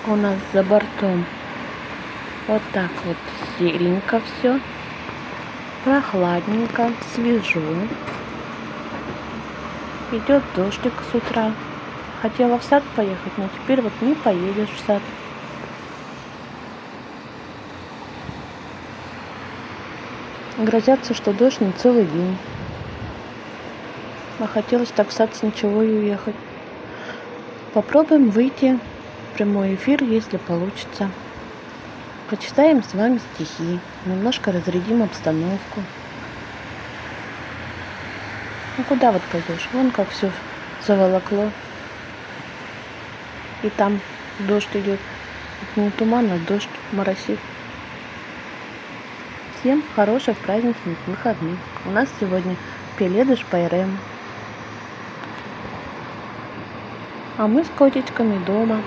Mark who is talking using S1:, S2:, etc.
S1: у нас за бортом. Вот так вот серенько все, прохладненько, свежо. Идет дождик с утра. Хотела в сад поехать, но теперь вот не поедешь в сад. Грозятся, что дождь не целый день. А хотелось так в сад с ничего и уехать. Попробуем выйти в прямой эфир, если получится. Почитаем с вами стихи, немножко разрядим обстановку. Ну куда вот пойдешь? Вон как все заволокло. И там дождь идет. Это не туман, а дождь моросит. Всем хороших праздничных выходных. У нас сегодня Пеледыш Пайрем. А мы с котичками дома.